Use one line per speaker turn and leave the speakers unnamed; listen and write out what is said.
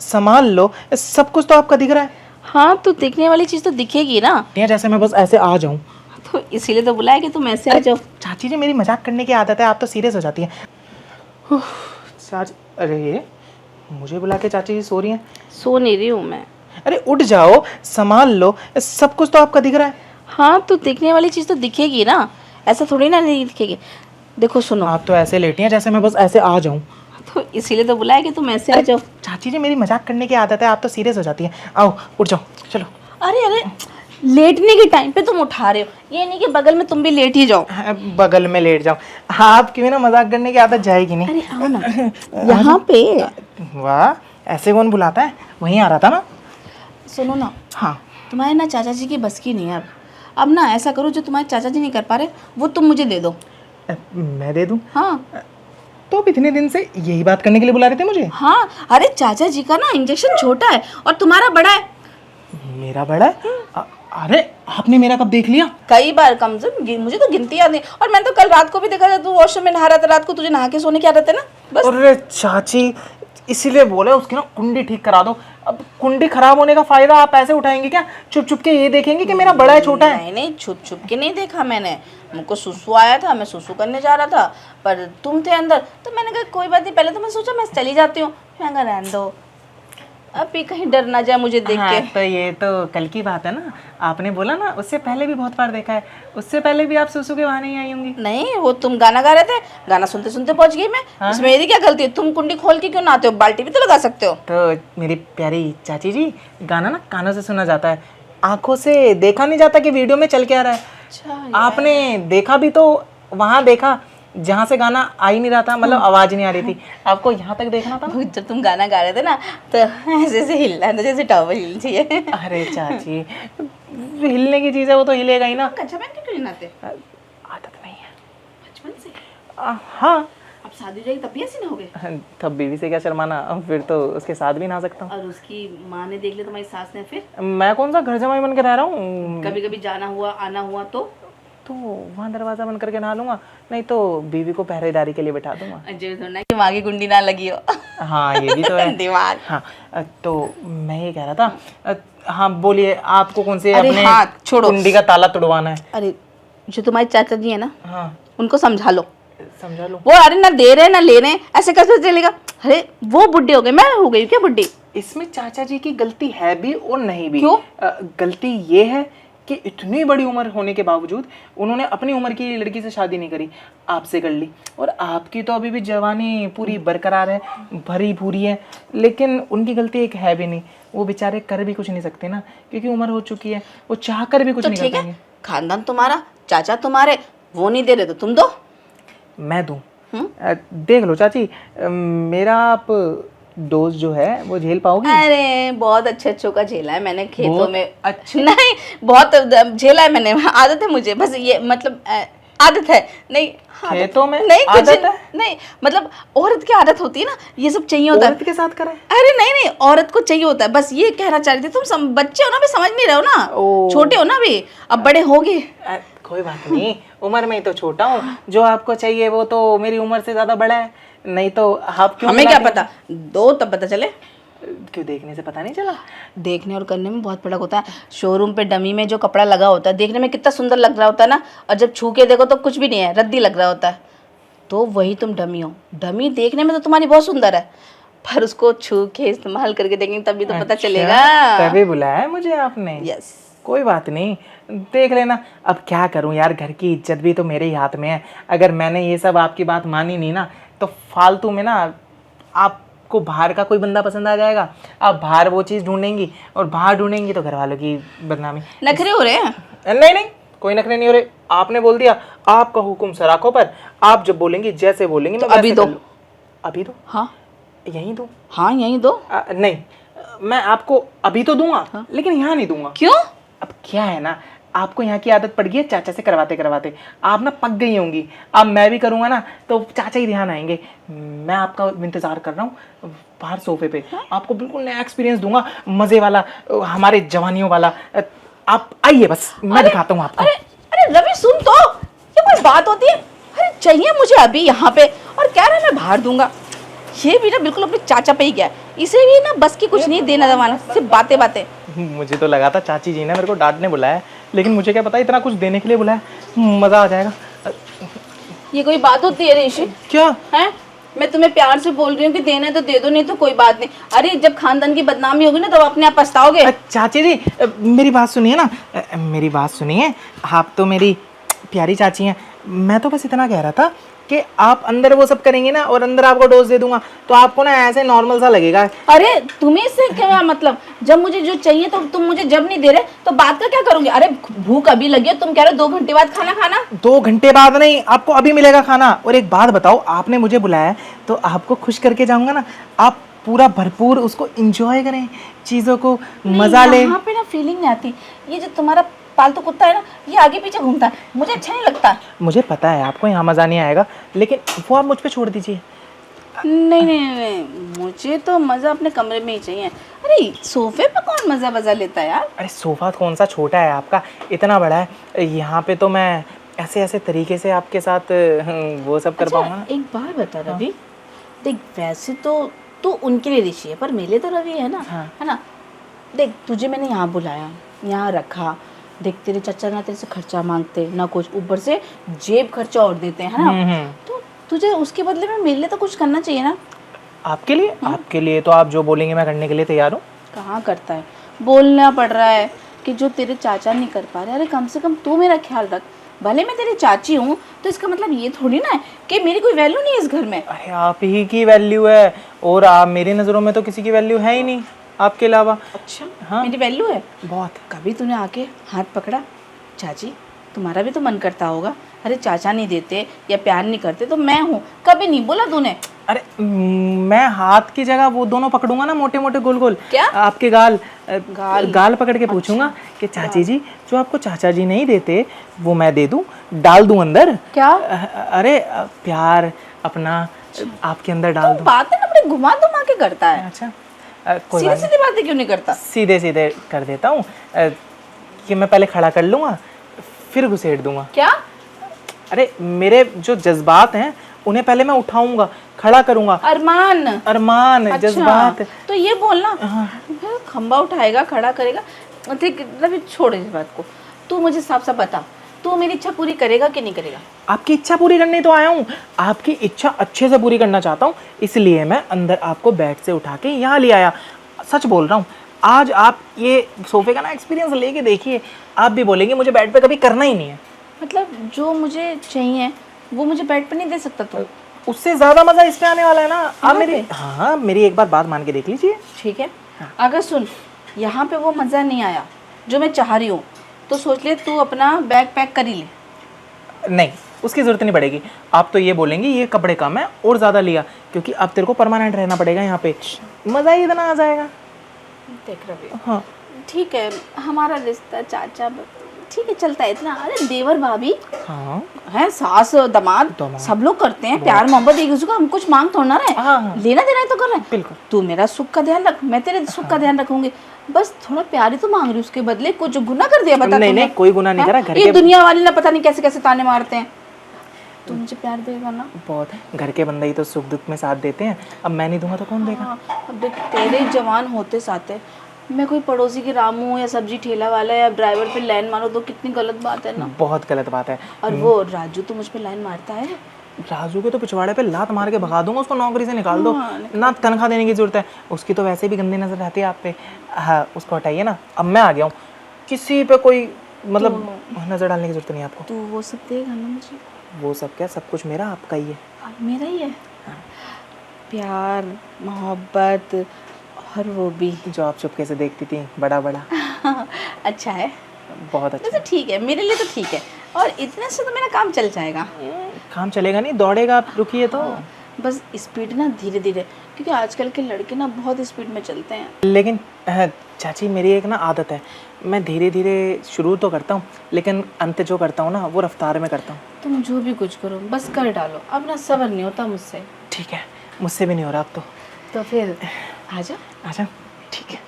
संभाल लो, सब कुछ तो आपका दिख रहा है।
हाँ तो दिखने वाली चीज तो दिखेगी ना,
जैसे मैं बस ऐसे आ जाऊं।
तो इसीलिए तो बुलाया कि तुम ऐसे आ जाओ।
चाची जी मेरी मजाक करने की आदत है, आप तो सीरियस हो जाती हैं। चाची, अरे ये मुझे बुला के चाची जी सो रही हैं।
सो नहीं रही हूँ मैं।
अरे उठ जाओ, संभाल लो, सब कुछ तो आपका दिख रहा है।
हाँ तो दिखने वाली चीज तो दिखेगी ना, ऐसा थोड़ी ना नहीं दिखेगी। देखो सुनो,
आप तो ऐसे लेटी हैं जैसे मैं बस ऐसे आ जाऊं।
तो इसीलिए तो बुलाया कि तुम ऐसे आ जाओ।
चाची जी मेरी मजाक करने की आदत है, आप तो सीरियस हो जाती हैं। आओ उठ जाओ, चलो।
अरे अरे, लेटने के टाइम पे तुम उठा रहे हो, ये नहीं कि बगल में तुम भी लेट ही जाओ।
बगल में लेट जाऊं? हाँ, आपकी भी ना मजाक करने की आदत जाएगी नहीं।
अरे आओ ना यहाँ पे।
वाह, ऐसे कौन बुलाता है, वहीं आ रहा था ना।
सुनो ना,
हाँ।
तुम्हारे ना चाचा जी की बस की नहीं है अब ना ऐसा करो, जो तुम्हारे चाचा जी नहीं कर पा रहे वो तुम मुझे दे दो।
मैं दे दूं?
हाँ।
तो अब इतने दिन से यही बात करने के लिए बुला रहे थे मुझे?
हाँ, अरे चाचा जी का ना इंजेक्शन छोटा है और तुम्हारा बड़ा है।
मेरा बड़ा है? अरे आपने मेरा कब देख लिया?
कई बार, कम से कम मुझे तो गिनती याद नहीं। और मैंने तो कल रात को भी देखा था, तू वॉशरूम में नहा रहा था रात को, तुझे नहा के सोने की आदत है ना बस।
अरे चाची, इसीलिए बोले उसकी ना कुंडी ठीक करा दो। अब कुंडी खराब होने का फायदा आप ऐसे उठाएंगे क्या? चुप चुप के ये देखेंगे कि मेरा बड़ा है छोटा है?
नहीं नहीं, छुप छुप के नहीं देखा मैंने। मुझको सुसु आया था, मैं सुसु करने जा रहा था, पर तुम थे अंदर, तो मैंने कहा कोई बात नहीं। पहले तो मैं सोचा मैं चली जाती हूँ, मैं कहा रहने दो, अभी कहीं डर ना जाए मुझे देख के।
तो ये तो कल की बात है ना, आपने बोला ना उससे पहले भी बहुत बार देखा है। उससे पहले भी आप सुसु के वहाँ नहीं आई होंगी।
नहीं, वो तुम गाना गा रहे थे, गाना सुनते सुनते पहुंच गई मैं। इसमें मेरी क्या गलती है? तुम कुंडी खोल के क्यों ना आते हो? बाल्टी भी तो लगा सकते हो।
तो मेरी प्यारी चाची जी, गाना ना कानों से सुना जाता है, आंखों से देखा नहीं जाता कि वीडियो में चल के आ रहा है।
अच्छा,
आपने देखा भी तो वहाँ देखा जहाँ से गाना आ ही नहीं रहा था, मतलब आवाज नहीं आ रही थी। आपको यहाँ तक देखना था।
जब तुम गाना गा रहे थे ना, तो ऐसे ऐसे हिलना था जैसे टॉवल हिलनी चाहिए।
अरे चाची, हिलने की चीज है वो तो हिलेगा ही ना।
कच्चा पैन क्यों नहीं नाते?
आदत नहीं है
बचपन से।
हाँ।
अब शादी हो जाएगी तब भी ऐसे ना हो गए?
तब बीवी से क्या शर्माना, अब फिर तो उसके साथ भी नहा सकता हूँ।
और उसकी माँ ने देख लिया, तुम्हारी सास ने, फिर
मैं कौन सा घर जमाई बन के रह रहा हूँ?
कभी कभी जाना हुआ आना हुआ तो
वहाँ दरवाजा बंद करके नहा लूंगा, नहीं तो बीवी को पहरेदारी के लिए बैठा दूंगा।
अजय थोड़ा कि माँ की कुंडी ना लगी हो।
हाँ ये भी तो है।
दिमाग।
हाँ, तो मैं ये कह रहा था, हाँ बोलिए, आपको कौन से
अरे
अपने
हाँ, छोड़ो।
कुंडी का ताला तुड़वाना है?
अरे जो तुम्हारे चाचा जी है ना,
हाँ
उनको समझा लो।
समझा लो।
वो अरे ना दे रहे ना ले रहे, ऐसे कैसे चलेगा? अरे वो बुढ़े हो गए, मैं हो गई क्या बुढ़ी?
इसमें चाचा जी की गलती है भी और नहीं भी।
क्यों?
गलती ये है कि इतनी बड़ी उम्र होने के बावजूद उन्होंने अपनी उम्र की लड़की से शादी नहीं करी, आपसे कर ली। और आपकी तो अभी भी जवानी पूरी बरकरार है, भरी पूरी है, लेकिन उनकी गलती एक है भी नहीं। वो बेचारे कर भी कुछ नहीं सकते ना, क्योंकि उम्र हो चुकी है, वो चाह कर भी कुछ
तो
नहीं
ठीक
कर
है,
पाएंगे।
खानदान तुम्हारा, चाचा तुम्हारे, वो नहीं दे रहे तो तुम दो।
मैं दूं? देख लो चाची, मेरा आप डोज जो है वो झेल पाओगी?
अरे बहुत अच्छे अच्छों का झेला है मैंने खेतों
बहुत
में।
अच्छे?
नहीं, बहुत झेला है मैंने, आदत है मुझे, बस ये मतलब आदत है। नहीं
खेतों में
नहीं, कुछ
आदत है?
नहीं, मतलब औरत की आदत होती है ना, ये सब चाहिए होता है।
औरत के साथ करें?
अरे नहीं नहीं, औरत को चाहिए होता है, बस ये कहना चाह रही थी। तुम बच्चे हो ना, अभी समझ नहीं रहे हो ना, छोटे हो ना अभी, अब बड़े होगे।
कोई बात नहीं, उम्र में ही तो छोटा हूँ, जो आपको चाहिए वो तो मेरी उम्र से ज्यादा बड़ा है। नहीं तो आप क्यों?
हमें क्या पता, दो तब पता चले।
क्यों, देखने से पता नहीं चला?
देखने और करने में बहुत फर्क होता है। शोरूम पे डमी में जो कपड़ा लगा होता है, देखने में कितना सुंदर लग रहा होता है ना, और जब छू के देखो तो कुछ भी नहीं है, रद्दी लग रहा होता है। तो वही तुम डमी हो। डमी देखने में तो तुम्हारी बहुत सुंदर है, पर उसको छू के इस्तेमाल करके देखेंगे तभी तो पता चलेगा।
तभी बुलाया है मुझे आपने?
यस।
कोई बात नहीं, देख लेना। अब क्या करूं यार, घर की इज्जत भी तो मेरे ही हाथ में है। अगर मैंने ये सब आपकी बात मानी नहीं ना, तो फालतू में ना आपको बाहर का कोई बंदा पसंद आ जाएगा, आप बाहर वो चीज़ ढूंढेंगी, और बाहर ढूंढेंगी तो घर वालों की बदनामी।
नखरे हो रहे हैं?
नहीं नहीं, कोई नखरे नहीं हो रहे। आपने बोल दिया, आपका हुक्म सराखों पर। आप जब बोलेंगी, जैसे बोलेंगी,
तो
मैं
अभी
वैसे
दो।
कर लूं। अभी दो?
हाँ
यहीं दो?
हाँ यहीं दो।
नहीं, मैं आपको अभी तो दूंगा, लेकिन यहाँ नहीं दूंगा।
क्यों?
अब क्या है ना, आपको यहाँ की आदत पड़ गई है चाचा से करवाते करवाते, आप ना पक गई होंगी। अब मैं भी करूँगा ना तो चाचा ही ध्यान आएंगे। मैं आपका इंतज़ार कर रहा हूँ बाहर सोफे पे। आपको बिल्कुल नया एक्सपीरियंस दूंगा, मज़े वाला, हमारे जवानियों वाला। आप आइए, बस मैं दिखाता हूँ आपको।
अरे अरे रवि सुन तो, ये कोई बात होती है? अरे चाहिए मुझे अभी यहाँ पे, और कह रहा है मैं बाहर दूंगा। ये भी ना बिल्कुल अपने चाचा पे ही गया, इसे भी ना बस की कुछ नहीं देना दवाना, सिर्फ बातें बातें।
मुझे तो लगा था चाची जी ने मेरे को डांटने बुलाया है, लेकिन मुझे क्या पता इतना कुछ देने के लिए बुलाया। मज़ा आ जाएगा।
ये कोई बात होती है ऋषि?
क्या?
हैं? मैं तुम्हें प्यार से बोल रही हूँ कि देना है तो दे दो, नहीं तो कोई बात नहीं। अरे जब खानदान की बदनामी होगी ना तब अपने आप पछताओगे।
चाची जी मेरी बात सुनिए ना, मेरी बात सुनिए। आप तो मेरी प्यारी चाची हैं। मैं तो बस इतना कह रहा था कि आप अंदर वो सब करेंगे ना और अंदर आपको डोज दे दूंगा तो आपको ना ऐसे नॉर्मल सा लगेगा।
अरे तुम्हें इससे क्या मतलब? जब मुझे जो चाहिए तो तुम मुझे जब नहीं दे रहे तो बात का क्या करूंगी? अरे भूख अभी लगी है, तुम कह रहे हो 2 घंटे बाद खाना खाना।
2 घंटे बाद नहीं, आपको अभी मिलेगा खाना। और एक बात बताओ, आपने मुझे बुलाया है तो आपको खुश करके जाऊंगा ना। आप पूरा भरपूर उसको इंजॉय करें, चीज़ों को मज़ा ले।
यहाँ पे ना फीलिंग नहीं आती। ये जो तुम्हारा पालतू कुत्ता है ना, ये आगे पीछे घूमता है, मुझे अच्छा नहीं लगता।
मुझे पता है आपको यहाँ मज़ा नहीं आएगा, लेकिन वो आप मुझ पे छोड़ दीजिए।
नहीं नहीं नहीं, मुझे तो मज़ा अपने कमरे में ही चाहिए। अरे सोफे पे कौन मज़ा वज़ा लेता है यार?
अरे सोफ़ा कौन सा छोटा है आपका, इतना बड़ा है। यहाँ पे तो मैं ऐसे ऐसे तरीके से आपके साथ वो सब कर पाऊंगा।
एक बार बता रवि, देख वैसे तो तू उनके लिए ऋषि है पर मेरे लिए तो रवि है ना।
हाँ।
है ना? देख तुझे मैंने यहाँ बुलाया, यहाँ रखा, देख तेरे चाचा ना तेरे से खर्चा मांगते ना कुछ, ऊपर से जेब खर्चा और देते हैं, है ना? तो तुझे उसके बदले में मेरे लिए तो कुछ करना चाहिए ना।
आपके लिए आपके लिए तो आप जो बोलेंगे मैं करने के लिए तैयार हूँ।
कहाँ करता है, बोलना पड़ रहा है कि जो तेरे चाचा नहीं कर पा रहे। अरे कम से कम तू मेरा ख्याल रख। भले मैं तेरी चाची हूँ तो इसका मतलब ये थोड़ी ना है कि मेरी कोई वैल्यू नहीं है इस घर में।
अरे आप ही की वैल्यू है, और आप मेरी नज़रों में तो किसी की वैल्यू है ही नहीं आपके अलावा।
अच्छा
हाँ।
मेरी वैल्यू है
बहुत।
कभी तूने आके हाथ पकड़ा? चाची तुम्हारा भी तो मन करता होगा, अरे चाचा नहीं देते या प्यार नहीं करते तो मैं हूँ, कभी नहीं बोला तूने?
अरे मैं हाथ की जगह वो दोनों पकड़ूंगा ना, मोटे मोटे गोल गोल।
क्या?
आपके गाल पकड़ के पूछूंगा कि चाची जी जो आपको चाचा जी नहीं देते वो मैं दे दूं, डाल दूं अंदर।
क्या?
अरे प्यार अपना आपके अंदर डाल दूं।
बातें ना बड़ी घुमा घुमा के करता है।
अच्छा कोई
सीधी
बात
सीधी बातें क्यों नहीं करता?
नहीं, सीधे सीधे कर देता हूँ कि मैं पहले खड़ा कर लूँगा फिर घुसेड़ दूंगा।
क्या?
अरे मेरे जो जज्बात हैं उन्हें पहले मैं उठाऊंगा, खड़ा करूंगा।
अरमान
अरमान जज्बात।
तो ये बोलना खंबा उठाएगा खड़ा करेगा। ठीक रवि छोड़ इस बात को, तू मुझे साफ साफ बता, तू मेरी इच्छा पूरी करेगा कि नहीं करेगा?
आपकी इच्छा पूरी करने तो आया हूँ, आपकी इच्छा अच्छे से पूरी करना चाहता हूँ, इसलिए मैं अंदर आपको बेड से उठा के यहाँ ले आया। सच बोल रहा हूँ, आज आप ये सोफे का ना एक्सपीरियंस लेके देखिए, आप भी बोलेंगे मुझे बेड पे कभी करना ही नहीं है।
मतलब जो मुझे चाहिए वो मुझे बेड पर नहीं दे सकता तू?
उससे ज़्यादा मज़ा इस पे आने वाला है ना। आप
यहाँ
मेरी
पे?
हाँ मेरी एक बार बात मान के देख लीजिए।
ठीक है, अगर सुन यहाँ पे वो मज़ा नहीं आया जो मैं चाह रही हूँ तो सोच ले तू अपना बैग पैक कर ही ले।
नहीं उसकी ज़रूरत नहीं पड़ेगी। आप तो ये बोलेंगे ये कपड़े कम है और ज़्यादा लिया, क्योंकि अब तेरे को परमानेंट रहना पड़ेगा यहाँ पे, मज़ा ही इतना आ जाएगा।
देख रवि,
हाँ
ठीक है हमारा रिश्ता चाचा ठीक है चलता है इतना। अरे देवर भाभी
हाँ
है, सास दामाद सब लोग करते हैं प्यार मोहब्बत एक दूसरे को, हम कुछ मांग थोड़ा ना रहे,
हाँ।
लेना देना है तो कर रहे हैं।
बिल्कुल।
तू मेरा सुख का ध्यान रख, मैं तेरे सुख का ध्यान रखूंगी। बस थोड़ा प्यार ही तो मांग रही, उसके बदले कुछ गुनाह कर दिया बता?
नहीं
तूने?
नहीं कोई गुनाह नहीं करा। घर
ये
के
दुनिया वाले ना पता नहीं कैसे कैसे ताने मारते हैं। तू मुझे प्यार देगा ना?
बहुत, घर के बंदे ही तो सुख दुख में साथ देते हैं, अब मैं नहीं दूंगा तो कौन देगा?
हाँ, अब देख तेरे जवान होते साथे मैं कोई पड़ोसी की रामू या सब्जी ठेला वाला या ड्राइवर पे लाइन मारो तो कितनी गलत बात है ना।
बहुत गलत बात है।
और वो राजू तो मुझ पे लाइन मारता है।
राजू के तो पिछवाड़े पे लात मार के भगा दूंगा, उसको नौकरी से निकाल दो, ना तनख्वाह देने की जरूरत है। उसकी तो वैसे भी गंदी नजर रहती है आप पे। हाँ उसको हटाइए ना, अब मैं आ गया हूँ, किसी पे कोई मतलब नजर डालने की जरूरत नहीं है आपको।
तू वो सब देगा ना मुझे?
वो सब क्या, सब कुछ मेरा आपका ही है।
अब मेरा ही है। प्यार मोहब्बत और वो भी
जो आप चुपके से देखती थी बड़ा बड़ा।
अच्छा है,
बहुत अच्छा।
वैसे ठीक है मेरे लिए तो ठीक है, और इतने से तो मेरा काम चल जाएगा।
काम चलेगा नहीं, दौड़ेगा आप रुकिए तो।
बस स्पीड ना धीरे धीरे, क्योंकि आजकल के लड़के ना बहुत स्पीड में चलते हैं।
लेकिन चाची मेरी एक ना आदत है, मैं धीरे धीरे शुरू तो करता हूँ लेकिन अंत जो करता हूँ ना वो रफ्तार में करता हूँ।
तुम जो भी कुछ करो बस कर डालो, अपना सब्र नहीं होता मुझसे।
ठीक है, मुझसे भी नहीं हो रहा अब तो।
तो फिर आजा।
आजा, ठीक है।